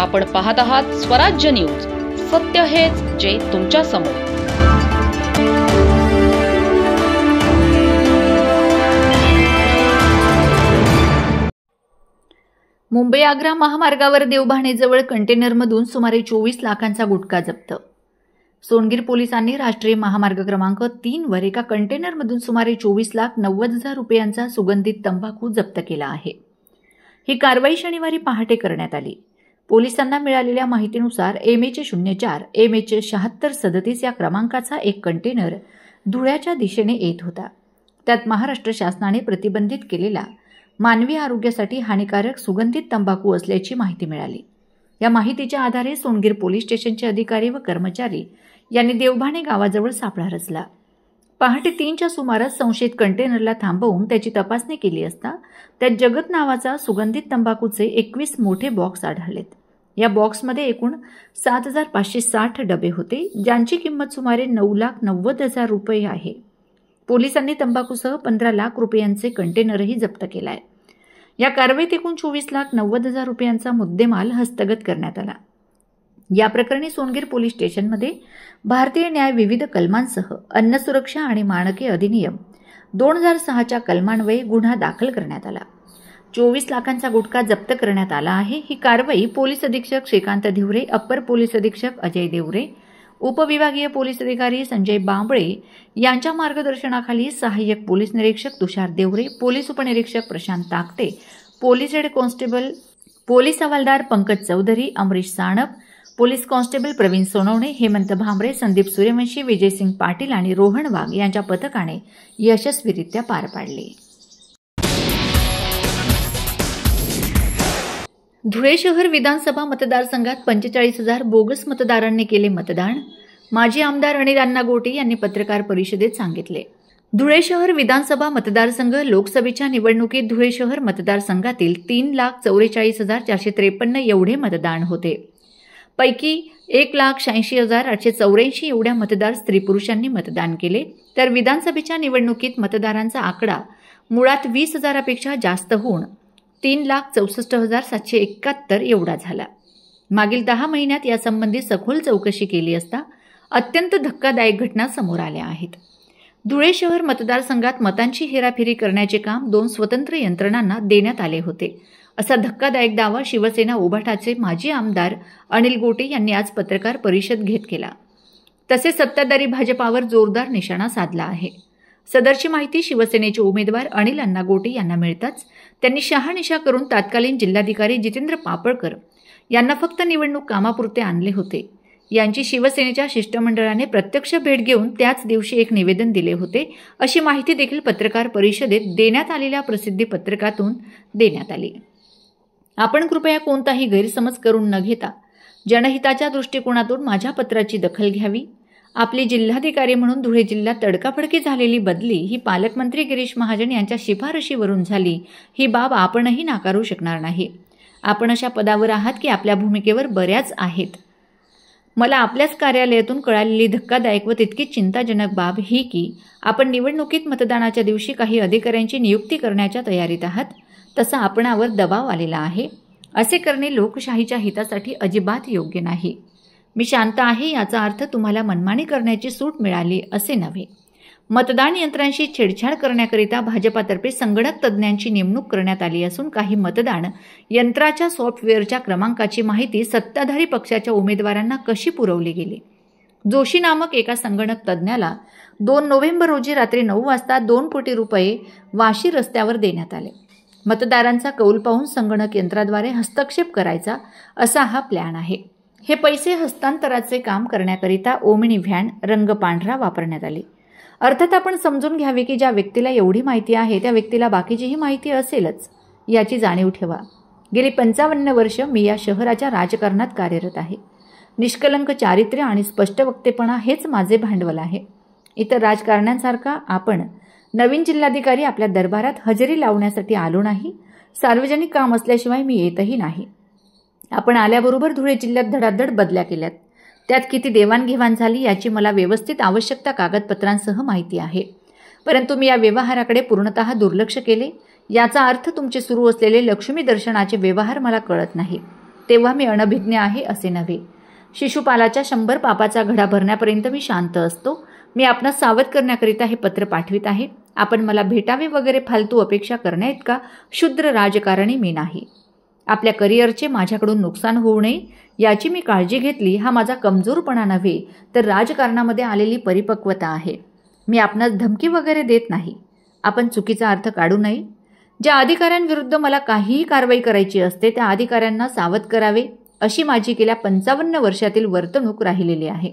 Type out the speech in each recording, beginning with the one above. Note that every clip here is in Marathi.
आपण पाहत आहात स्वराज्य न्यूज. सत्य हेच जे तुमच्या समोर. मुंबई आग्रा महामार्गावर देवभाणेजवळ कंटेनरमधून सुमारे 24 लाखांचा गुटखा जप्त. सोनगीर पोलिसांनी राष्ट्रीय महामार्ग क्रमांक 3 वर एका कंटेनरमधून सुमारे 24,90,000 रुपयांचा सुगंधित तंबाखू जप्त केला आहे. ही कारवाई शनिवारी पहाटे करण्यात आली. पोलिसांना मिळालेल्या माहितीनुसार MH04 MH7637 या क्रमांकाचा एक कंटेनर धुळ्याच्या दिशेने येत होता. त्यात महाराष्ट्र शासनाने प्रतिबंधित केलेला मानवी आरोग्यासाठी हानिकारक सुगंधित तंबाखू असल्याची माहिती मिळाली. या माहितीच्या आधारे सोनगीर पोलीस स्टेशनचे अधिकारी व कर्मचारी यांनी देवभाणे गावाजवळ सापळा रचला. पहाटे 3च्या सुमारास संशयित कंटेनरला थांबवून त्याची तपासणी केली असता त्यात जगत नावाचा सुगंधित तंबाखूचे 21 मोठे बॉक्स आढळलेत. या बॉक्समध्ये एकूण 7,560 डबे होते, ज्यांची किंमत सुमारे 9,90,000 रुपये आहे. पोलिसांनी तंबाखूसह 15 लाख रुपयांचे कंटेनरही जप्त केलाय. या कारवाईत एकूण 24,90,000 रुपयांचा मुद्देमाल हस्तगत करण्यात आला. या प्रकरणी सोनगीर पोलीस स्टेशनमध्ये भारतीय न्याय विविध कलमांसह अन्न सुरक्षा आणि मानके अधिनियम 2006च्या कलमान्वये गुन्हा दाखल करण्यात आला. 24 लाखांचा गुटखा जप्त करण्यात आला आहे. ही कारवाई पोलीस अधीक्षक श्रीकांत धिवरे, अप्पर पोलीस अधीक्षक अजय देवरे, उपविभागीय पोलीस अधिकारी संजय बांबळे यांच्या मार्गदर्शनाखाली सहाय्यक पोलीस निरीक्षक तुषार देवरे, पोलीस उपनिरीक्षक Prashant Takate, police head constable police हवालदार पंकज चौधरी, अमरीश साणप, पोलीस कॉन्स्टेबल प्रवीण सोनवणे, हेमंत भांबरे, संदीप सूर्यवंशी, विजयसिंग पाटील आणि रोहन वाघ यांच्या पथकाने यशस्वीरित्या पार पाडले. धुळे शहर विधानसभा मतदारसंघात 45,000 बोगस मतदारांनी केले मतदान. माजी आमदार अनिल अण्णा गोटे यांनी पत्रकार परिषदेत सांगितले. धुळे शहर विधानसभा मतदारसंघ लोकसभेच्या निवडणुकीत धुळे शहर मतदारसंघातील 3,84,453 एवढे मतदान होते. पैकी 1,86,884 एवढ्या मतदार स्त्री पुरुषांनी मतदान केले. तर विधानसभेच्या निवडणुकीत मतदारांचा आकडा मुळात 20,000पेक्षा जास्त होऊन 3,64,771 एवढा झाला. मागील 10 महिन्यात यासंबंधी सखोल चौकशी केली असता अत्यंत धक्कादायक घटना समोर आल्या आहेत. धुळे शहर मतदारसंघात मतांची हेराफेरी करण्याचे काम 2 स्वतंत्र यंत्रणांना देण्यात आले होते, असा धक्कादायक दावा शिवसेना उभाटाचे माजी आमदार अनिल गोटे यांनी आज पत्रकार परिषद घेत केला. तसेच सत्ताधारी भाजपावर जोरदार निशाणा साधला आहे. सदरची माहिती शिवसेनेचे उमेदवार अनिल अण्णा गोटे यांना मिळताच त्यांनी शहानिशा करून तत्कालीन जिल्हाधिकारी जितेंद्र पापळकर यांना फक्त निवडणूक कामापुरते आणले होते. यांची शिवसेनेच्या शिष्टमंडळाने प्रत्यक्ष भेट घेऊन त्याच दिवशी एक निवेदन दिले होते, अशी माहिती देखील पत्रकार परिषदेत देण्यात आलेल्या प्रसिद्धी पत्रकातून देण्यात आली. आपण कृपया कोणताही गैरसमज करून न घेता जनहिताच्या दृष्टिकोनातून माझ्या पत्राची दखल घ्यावी. आपली जिल्हाधिकारी म्हणून धुळे जिल्ह्यात तडकाफडकी झालेली बदली ही पालकमंत्री गिरीश महाजन यांच्या शिफारशीवरून झाली, ही बाब आपणही नाकारू शकणार नाही. आपण अशा पदावर आहात की आपल्या भूमिकेवर बऱ्याच आहेत. मला आपल्याच कार्यालयातून कळालेली धक्कादायक व तितकीच चिंताजनक बाब ही की आपण निवडणुकीत मतदानाच्या दिवशी काही अधिकाऱ्यांची नियुक्ती करण्याच्या तयारीत आहात. तसा आपणावर दबाव आलेला आहे. असे करणे लोकशाहीच्या हितासाठी अजिबात योग्य नाही. मी शांत आहे याचा अर्थ तुम्हाला मनमानी करण्याची सूट मिळाली असे नव्हे. मतदान यंत्रांशी छेडछाड करण्याकरिता भाजपातर्फे संगणक तज्ज्ञांची नेमणूक करण्यात आली असून काही मतदान यंत्राच्या सॉफ्टवेअरच्या क्रमांकाची माहिती सत्ताधारी पक्षाच्या उमेदवारांना कशी पुरवली गेली. जोशी नामक एका संगणक तज्ज्ञाला 2 नोव्हेंबर रोजी रात्री 9 वाजता 2 कोटी रुपये वाशी रस्त्यावर देण्यात आले. मतदारांचा कौल पाहून संगणक यंत्राद्वारे हस्तक्षेप करायचा असा हा प्लॅन आहे. हे पैसे हस्तांतराचे काम करण्याकरिता ओमिनी व्हॅन रंग पांढरा वापरण्यात आली. अर्थात आपण समजून घ्यावे की ज्या व्यक्तीला एवढी माहिती आहे त्या व्यक्तीला बाकीचीही माहिती असेलच, याची जाणीव ठेवा. गेली 55 वर्ष मी या शहराच्या राजकारणात कार्यरत आहे. निष्कलंक चारित्र्य आणि स्पष्ट वक्तेपणा हेच माझे भांडवल आहे. इतर राजकारण्यांसारखा आपण नवीन जिल्हाधिकारी आपल्या दरबारात हजेरी लावण्यासाठी आलो नाही. सार्वजनिक काम असल्याशिवाय मी येतही नाही. आपण आल्याबरोबर धुळे जिल्ह्यात धडाधड बदल्या केल्यात. त्यात किती देवाणघेवाण झाली याची मला व्यवस्थित आवश्यकता कागदपत्रांसह माहिती आहे. परंतु मी या व्यवहाराकडे पूर्णतः दुर्लक्ष केले. याचा अर्थ तुमचे सुरू असलेले लक्ष्मी दर्शनाचे व्यवहार मला कळत नाही. तेव्हा मी अनभिज्ञ आहे असे नव्हे. शिशुपालाच्या 100 पापाचा घडा भरण्यापर्यंत मी शांत असतो. मी आपणास सावध करण्याकरिता हे पत्र पाठवित आहे. आपण मला भेटावे वगैरे फालतू अपेक्षा करण्याइतका क्षुद्र राजकारणी मी नाही. आपल्या करिअरचे माझ्याकडून नुकसान होऊ नये याची मी काळजी घेतली. हा माझा कमजोरपणा नव्हे तर राजकारणामध्ये आलेली परिपक्वता आहे. मी आपणास धमकी वगैरे देत नाही. आपण चुकीचा अर्थ काढू नये. ज्या अधिकाऱ्यांविरुद्ध मला काहीही कारवाई करायची असते त्या अधिकाऱ्यांना सावध करावे अशी माझी गेल्या 55 वर्षातील वर्तणूक राहिलेली आहे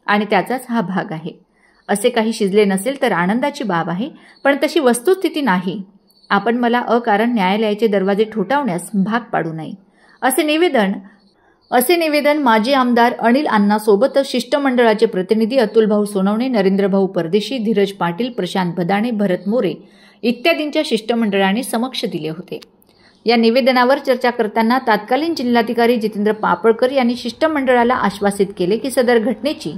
आणि त्याचाच हा भाग आहे. असे काही शिजले नसेल तर आनंदाची बाब आहे, पण तशी वस्तुस्थिती नाही. आपण मला अकारण न्यायालयाचे दरवाजे ठोठावण्यास भाग पाडू नये असे निवेदन माजी आमदार अनिल अण्णांसोबतच शिष्टमंडळाचे प्रतिनिधी अतुलभाऊ सोनवणे, नरेंद्रभाऊ परदेशी, धीरज पाटील, प्रशांत भदाणे, भरत मोरे इत्यादींच्या शिष्टमंडळाने समक्ष दिले होते. या निवेदनावर चर्चा करताना तत्कालीन जिल्हाधिकारी जितेंद्र पापळकर यांनी शिष्टमंडळाला आश्वासित केले की सदर घटनेची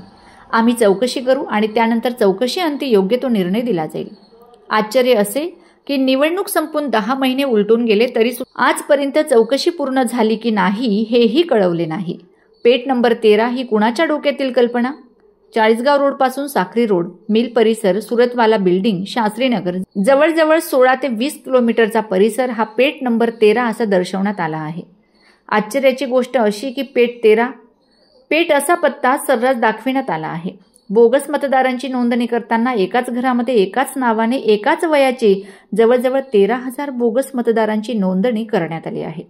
आम्ही चौकशी करू आणि त्यानंतर चौकशीअंती योग्य तो निर्णय दिला जाईल. आश्चर्य असे की निवडणूक संपून 10 महिने उलटून गेले तरी आजपर्यंत चौकशी पूर्ण झाली की नाही हेही कळवले नाही. पेठ नंबर 13 ही कुणाच्या डोक्यातील कल्पना? चाळीसगाव रोडपासून साखरी रोड, मिल परिसर, सुरतवाला बिल्डिंग, शास्त्रीनगर जवळजवळ 16 ते 20 किलोमीटरचा परिसर हा पेठ नंबर 13 असा दर्शवण्यात आला आहे. आश्चर्याची गोष्ट अशी की पेठ असा पत्ता सर्रास दाखविण्यात आला आहे. बोगस मतदारांची नोंदणी करताना एकाच घरामध्ये एकाच नावाने एकाच वयाचे जवळजवळ 13,000 बोगस मतदारांची नोंदणी करण्यात आली आहे.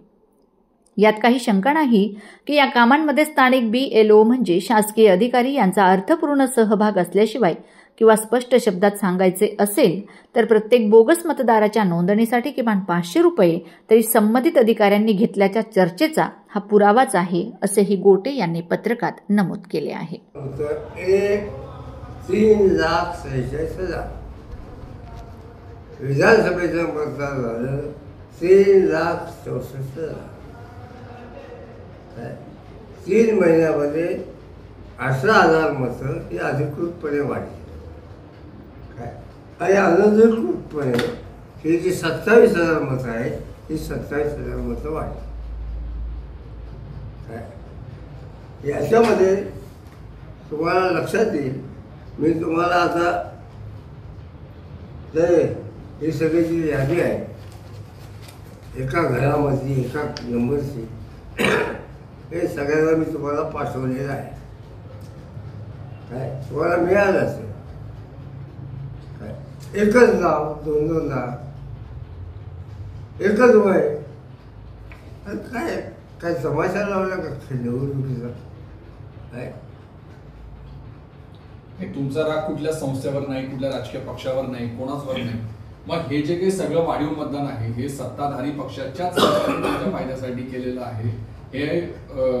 यात काही शंका नाही की या कामांमध्ये स्थानिक BLO म्हणजे शासकीय अधिकारी यांचा अर्थपूर्ण सहभाग असल्याशिवाय किंवा स्पष्ट शब्दात सांगायचे असेल तर प्रत्येक बोगस मतदाराच्या नोंदणीसाठी किमान 500 रुपये तरी संबंधित अधिकाऱ्यांनी घेतल्याच्या चर्चेचा हा पुरावाच आहे असेही गोटे यांनी पत्रकात नमूद केले आहे. 3,46,000 विधानसभेचं मतदान झालं 3,64,000. 3 महिन्यामध्ये 18,000 मतं ही अधिकृतपणे वाढली. आणि अनधिकृतपणे ही जी 27,000 मतं आहेत ही 27,000 मतं वाढली. याच्यामध्ये तुम्हाला लक्षात येईल, मी तुम्हाला आता ही सगळी जी यादी आहे एका घरामधली एका नंबरची हे सगळ्यांना मी तुम्हाला पाठवलेलं आहे. तुम्हाला मिळालं असेल. एकच नाव, 2-2 नाव, एकच वय. काय तमाशा लावला का निवडणुकीचा? तुमचा राग कुठल्या संस्थेवर नाही, कुठल्या राजकीय पक्षावर नाही, कोणाचवर नाही. मग हे जे काही सगळं वाढीव मतदान आहे हे सत्ताधारी पक्षाच्याच फायद्यासाठी केलेलं आहे, हे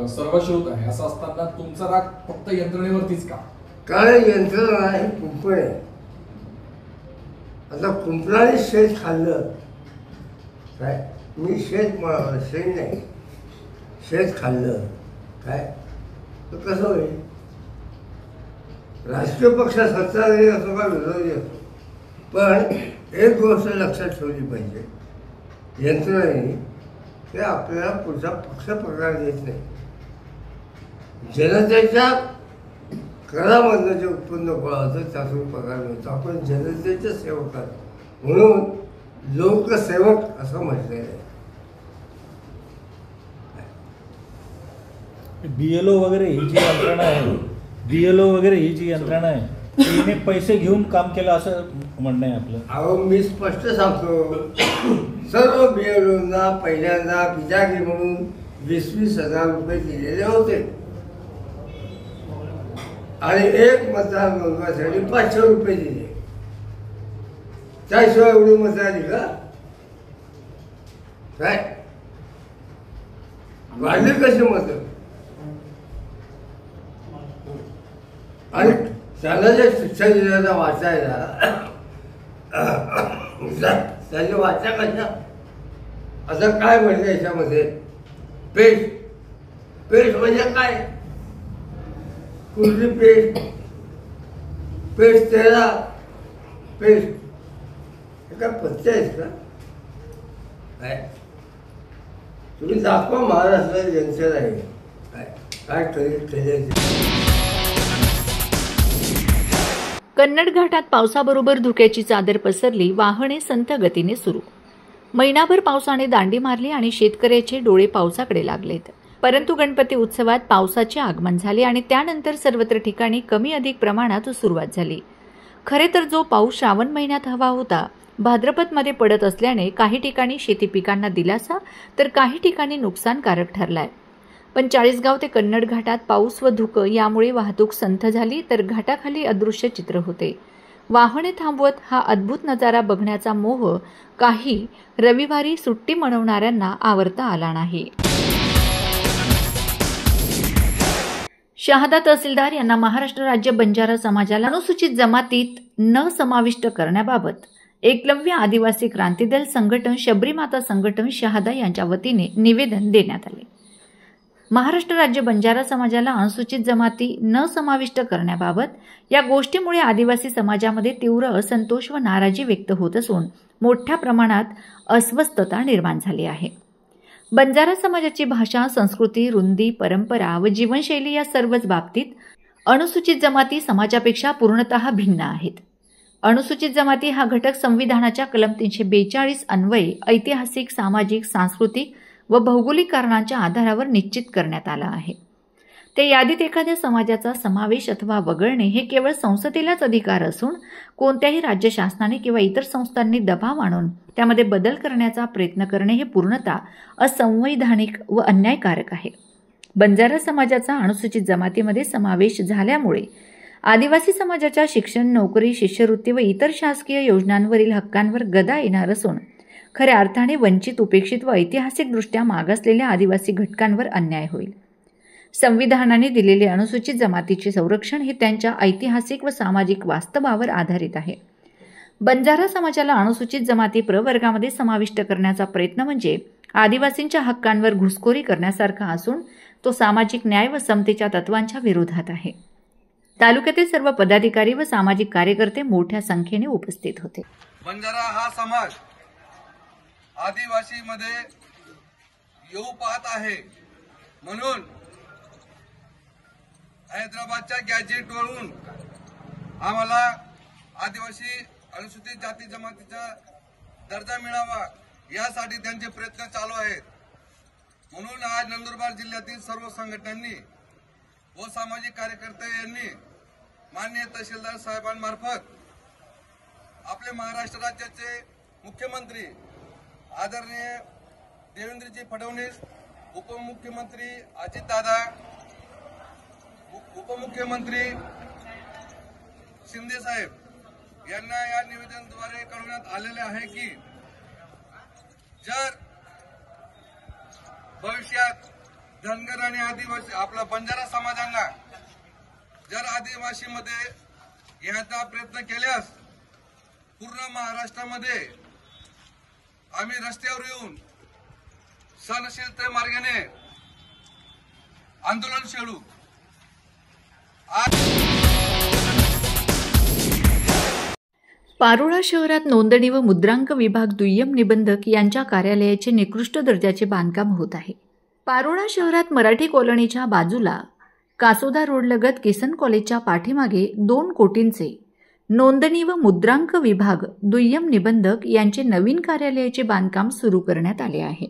सर्वश्रुत आहे. असं असताना तुमचा राग फक्त यंत्रणेवरतीच का? कारण यंत्रणा हे कुंपण आहे. आता कुंपणाने शेत खाल्लं काय, मी शेत मळवलं, शेत नाही, शेत खाल्लं काय तर कसं होईल? राजकीय पक्ष सत्ताधारी असो का विरोधी असो, पण एक गोष्ट लक्षात ठेवली पाहिजे, यंत्रणेने ते आपल्याला पुढचा पक्ष पगार देत नाही. जनतेच्या करामधनं जे उत्पन्न गोळा होतं त्यातून पगार मिळतो. आपण जनतेचे सेवक आहोत म्हणून लोकसेवक असं म्हटलेलं आहे. BLO वगैरे ही जी यंत्रणा आहे, BLO वगैरे ही जी यंत्रणा आहे तिने पैसे घेऊन काम केलं असं म्हणणं आहे आपलं. अहो मी स्पष्ट सांगतो, सर्व BLOंना पहिल्यांदा बिजागी म्हणून 20,000 रुपये दिलेले होते आणि एक मतदार नोंदवायसाठी 500 रुपये दिले. त्याशिवाय एवढी मतं आली का? काय वाढली कशी मतं? आणि त्याला जे शिक्षण दिल्याचा वाचायला त्याची वाचा कशा? आता काय म्हणजे याच्यामध्ये पेठ म्हणजे काय? कुठली पेठ 13 पेठ हे काय पत्ते आहेत का? तुम्ही दाखवा महाराष्ट्रात जंक्शन आहे काय केले. कन्नड घाटात पावसाबरोबर धुक्याची चादर पसरली. वाहने संथ गतीने सुरू. महिनाभर पावसाने दांडी मारली आणि शेतकऱ्याचे डोळे पावसाकडे लागलेत. परंतु गणपती उत्सवात पावसाचे आगमन झाले आणि त्यानंतर सर्वत्र ठिकाणी कमी अधिक प्रमाणात सुरुवात झाली. खरे तर जो पाऊस श्रावण महिन्यात हवा होता भाद्रपदमध्ये पडत असल्याने काही ठिकाणी शेती पिकांना दिलासा तर काही ठिकाणी नुकसानकारक ठरलाय. पण चाळीसगाव ते कन्नड घाटात पाऊस व धुकं यामुळे वाहतूक संथ झाली तर घाटाखाली अदृश्य चित्र होते. वाहने थांबवत हा अद्भुत नजारा बघण्याचा मोह काही रविवारी सुट्टी मनवणाऱ्यांना आवरता आला नाही. शहादा तहसीलदार यांना महाराष्ट्र राज्य बंजारा समाजाला अनुसूचित जमातीत न समाविष्ट करण्याबाबत एकलव्य आदिवासी क्रांती दल संघटन शबरीमाता संघटन शहादा यांच्या वतीने निवेदन देण्यात आले. महाराष्ट्र राज्य बंजारा समाजाला अनुसूचित जमाती न समाविष्ट करण्याबाबत या गोष्टीमुळे आदिवासी समाजामध्ये तीव्र असंतोष व नाराजी व्यक्त होत असून मोठ्या प्रमाणात अस्वस्थता निर्माण झाली आहे. बंजारा समाजाची भाषा, संस्कृती, रुंदी, परंपरा व जीवनशैली या सर्वच बाबतीत अनुसूचित जमाती समाजापेक्षा पूर्णतः भिन्न आहेत. अनुसूचित जमाती हा घटक संविधानाच्या कलम 342 अन्वये ऐतिहासिक, सामाजिक, सांस्कृतिक व भौगोलिक कारणांच्या आधारावर निश्चित करण्यात आला आहे. त्या यादीत एखाद्या समाजाचा समावेश अथवा वगळणे हे केवळ संसदेलाच अधिकार असून कोणत्याही राज्य शासनाने किंवा इतर संस्थांनी दबाव आणून त्यामध्ये बदल करण्याचा प्रयत्न करणे हे पूर्णतः असंवैधानिक व अन्यायकारक आहे. बंजारा समाजाचा अनुसूचित जमातीमध्ये समावेश झाल्यामुळे आदिवासी समाजाच्या शिक्षण, नोकरी, शिष्यवृत्ती व इतर शासकीय योजनांवरील हक्कांवर गदा येणार असून खऱ्या अर्थाने वंचित, उपेक्षित व ऐतिहासिकदृष्ट्या मागासलेल्या आदिवासी घटकांवर अन्याय होईल. संविधानाने दिलेले अनुसूचित जमातीचे संरक्षण हे त्यांच्या ऐतिहासिक व सामाजिक वास्तवावर आधारित आहे. बंजारा समाजाला अनुसूचित जमाती प्रवर्गामध्ये समाविष्ट करण्याचा प्रयत्न म्हणजे आदिवासींच्या हक्कांवर घुसखोरी करण्यासारखा असून तो सामाजिक न्याय व समतेच्या तत्वांच्या विरोधात आहे. तालुक्यातील सर्व पदाधिकारी व सामाजिक कार्यकर्ते मोठ्या संख्येने उपस्थित होते. बंजारा हा समाज आदिवासीमध्ये येऊ पाहत आहे म्हणून हैदराबादच्या गॅजेटवरून आम्हाला आदिवासी अनुसूचित जाती जमातीचा दर्जा मिळावा यासाठी त्यांचे प्रयत्न चालू आहेत. म्हणून आज नंदुरबार जिल्ह्यातील सर्व संघटनांनी व सामाजिक कार्यकर्ते यांनी माननीय तहसीलदार साहेबांमार्फत आपले महाराष्ट्र राज्याचे मुख्यमंत्री आदरणीय देवेंद्रजी फडणवीस, उपमुख्यमंत्री अजितदादा, उपमुख्यमंत्री शिंदे साहेब यांना या निवेदनाद्वारे कळवण्यात आलेले आहे की जर भविष्यात धनगर आणि आदिवासी आपला बंजारा समाजांना जर आदिवासीमध्ये येण्याचा प्रयत्न केल्यास पूर्ण महाराष्ट्रामध्ये आम्ही रस्त्यावर येऊन सहनशीलते मार्गाने आंदोलन छेडू. पारोळा शहरात नोंदणी व मुद्रांक विभाग दुय्यम निबंधक यांच्या कार्यालयाचे निकृष्ट दर्जाचे बांधकाम होत आहे. पारोळा शहरात मराठी कॉलनीच्या बाजूला कासोदा रोडलगत किसन कॉलेजच्या पाठीमागे 2 कोटींचे नोंदणी व मुद्रांक विभाग दुय्यम निबंधक यांचे नवीन कार्यालयाचे बांधकाम सुरू करण्यात आले आहे.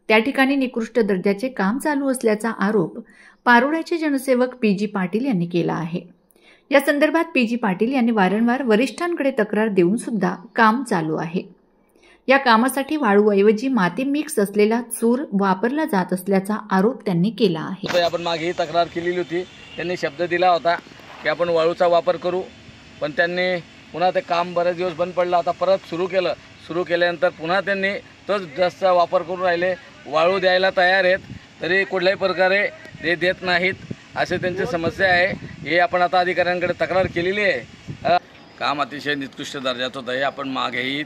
त्या ठिकाणी निकृष्ट दर्जाचे काम चालू असल्याचा आरोप पारोळ्याचे जनसेवक पी.जी. पाटील यांनी केला आहे. या संदर्भात पी.जी. पाटील यांनी वारंवार वरिष्ठांकडे तक्रार देऊन सुद्धा काम चालू आहे. या कामासाठी वाळूऐवजी माती मिक्स असलेला चूर वापरला जात असल्याचा आरोप त्यांनी केला आहे. आपण मागेही तक्रार केलेली होती. त्यांनी शब्द दिला होता की आपण वाळूचा वापर करू, पण त्यांनी पुन्हा ते काम बरेच दिवस बंद पडलं. आता परत सुरू केल्यानंतर पुन्हा त्यांनी तोच ड्रेसचा वापर करून राहिले. वाळू द्यायला तयार आहेत तरी कुठल्याही प्रकारे ते देत नाहीत, असे त्यांची समस्या आहे. हे आपण आता अधिकाऱ्यांकडे तक्रार केलेली आहे. काम अतिशय निकृष्ट दर्जाचं होतं. हे आपण मागेही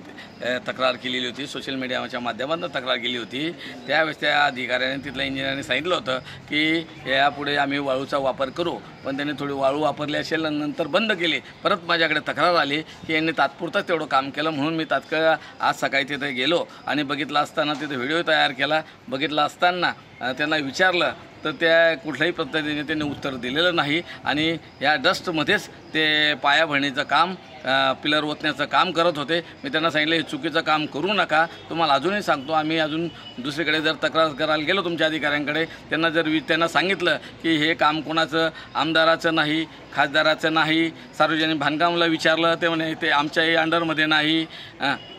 तक्रार केलेली होती, सोशल मीडियाच्या माध्यमातून तक्रार केली होती. त्यावेळेस त्या अधिकाऱ्याने तिथल्या इंजिनियरने सांगितलं होतं की यापुढे आम्ही वाळूचा वापर करू, पण त्यांनी थोडी वाळू वापरली असेल आणि नंतर बंद केली. परत माझ्याकडे तक्रार आली की यांनी तात्पुरतंच तेवढं काम केलं, म्हणून मी तात्काळ आज सकाळी तिथे गेलो आणि बघितलं असताना तिथे व्हिडिओ तयार केला. बघितलं असताना त्यांना विचारलं तर त्या कुठल्याही पद्धतीने त्यांनी उत्तर दिलेलं नाही आणि या डस्टमध्येच ते पायाभरणीचं काम, पिलर ओतण्याचं काम करत होते. मी त्यांना सांगितलं हे चुकीचं काम करू नका. तुम्हाला अजूनही सांगतो, आम्ही अजून दुसरीकडे जर तक्रार करायला गेलो तुमच्या अधिकाऱ्यांकडे, त्यांना सांगितलं की हे काम कोणाचं, आमदाराचं नाही, खासदाराचं नाही, सार्वजनिक बांधकामाला विचारलं ते म्हणे ते आमच्याही अंडरमध्ये नाही.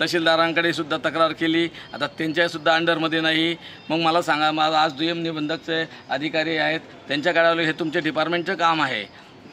तहसीलदारांकडे सुद्धा तक्रार केली, आता त्यांच्यासुद्धा अंडरमध्ये नाही. मग मला सांगा, माझा आज दुय्यम निबंधकचे अधिकारी आहेत, त्यांच्याकडे आलो, हे तुमच्या डिपार्टमेंटचं काम आहे.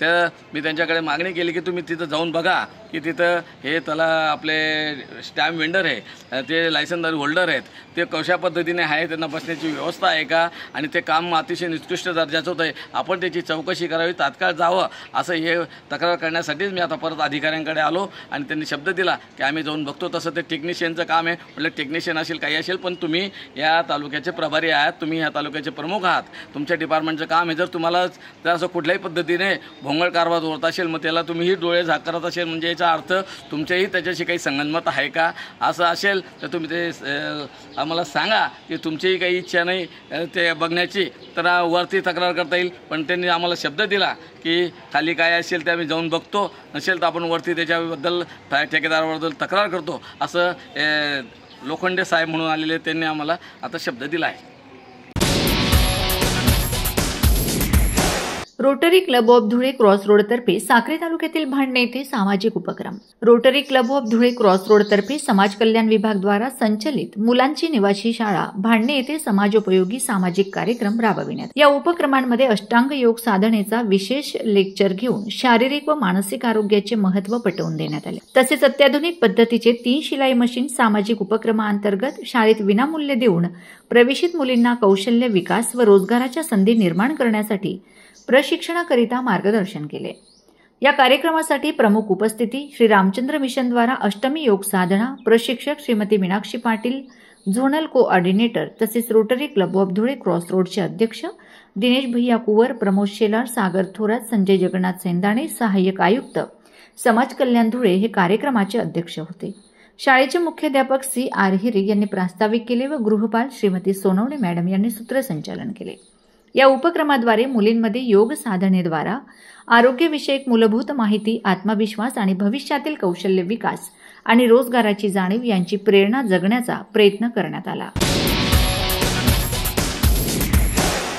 तर मी त्यांच्याकडे मागणी केली की तुम्ही तिथं जाऊन बघा की तिथं हे त्याला आपले स्टॅम्प वेंडर आहे, ते लायसनदार होल्डर आहेत, ते कशा पद्धतीने आहे, त्यांना बसण्याची व्यवस्था आहे का, आणि ते काम अतिशय निकृष्ट दर्जाचं होतं आहे, आपण त्याची चौकशी करावी, तात्काळ जावं. असं हे तक्रार करण्यासाठीच मी आता परत अधिकाऱ्यांकडे आलो आणि त्यांनी शब्द दिला की आम्ही जाऊन बघतो. तसं ते टेक्निशियनचं काम आहे. म्हटलं टेक्निशियन असेल, काही असेल, पण तुम्ही या तालुक्याचे प्रभारी आहात, तुम्ही या तालुक्याचे प्रमुख आहात, तुमच्या डिपार्टमेंटचं काम आहे. जर तुम्हाला जर असं कुठल्याही पद्धतीने भोंगळ कारभार होत असेल, मग त्याला तुम्हीही डोळे झाक करत असेल, म्हणजे याचा अर्थ तुमच्याही त्याच्याशी काही संगनमत आहे का. असं असेल तर तुम्ही ते आम्हाला सांगा की तुमचीही काही इच्छा नाही ते बघण्याची, तर वरती तक्रार करता येईल. पण त्यांनी आम्हाला शब्द दिला की खाली काय असेल ते आम्ही जाऊन बघतो, नसेल तर आपण वरती त्याच्याबद्दल ठेकेदाराबद्दल तक्रार करतो, असं लोखंडे साहेब म्हणून आलेले त्यांनी आम्हाला आता शब्द दिला आहे. Rotary Club of Dhule cross रोडतर्फे साक्री तालुक्यातील भांडणे येथे सामाजिक उपक्रम. Rotary Club of Dhule cross रोडतर्फे समाज कल्याण विभाग द्वारा संचलित मुलांची निवासी शाळा भांडणे येथे समाजोपयोगी सामाजिक कार्यक्रम राबविण्यात. या उपक्रमांमध्ये अष्टांग योग साधनेचा विशेष लेक्चर घेऊन शारीरिक व मानसिक आरोग्याचे महत्त्व पटवून देण्यात आले. तसेच अत्याधुनिक पद्धतीचे 3 शिलाई मशीन सामाजिक उपक्रमांतर्गत शाळेत विनामूल्य देऊन प्रवेशित मुलींना कौशल्य विकास व रोजगाराच्या संधी निर्माण करण्यासाठी प्रशिक्षणाकरिता मार्गदर्शन केले. या कार्यक्रमासाठी प्रमुख उपस्थिती श्री रामचंद्र मिशन द्वारा अष्टमी योग साधना प्रशिक्षक श्रीमती मीनाक्षी पाटील, झोनल कोऑर्डिनेटर, तसेच rotary Club of Dhule cross रोडचे अध्यक्ष दिनेश भैया कुवर, प्रमोद शेलार, सागर थोरात, संजय जगन्नाथ सेंदाणे, सहाय्यक आयुक्त समाज कल्याण धुळे हे कार्यक्रमाचे अध्यक्ष होते. शाळेचे मुख्याध्यापक C.R. हिरे यांनी प्रास्ताविक केले व गृहपाल श्रीमती सोनवणे मॅडम यांनी सूत्रसंचालन केले. या उपक्रमाद्वारे मुलींमध्ये योग साधनेद्वारा आरोग्यविषयक मूलभूत माहिती, आत्मविश्वास आणि भविष्यातील कौशल्य विकास आणि रोजगाराची जाणीव यांची प्रेरणा जगण्याचा प्रयत्न करण्यात आला.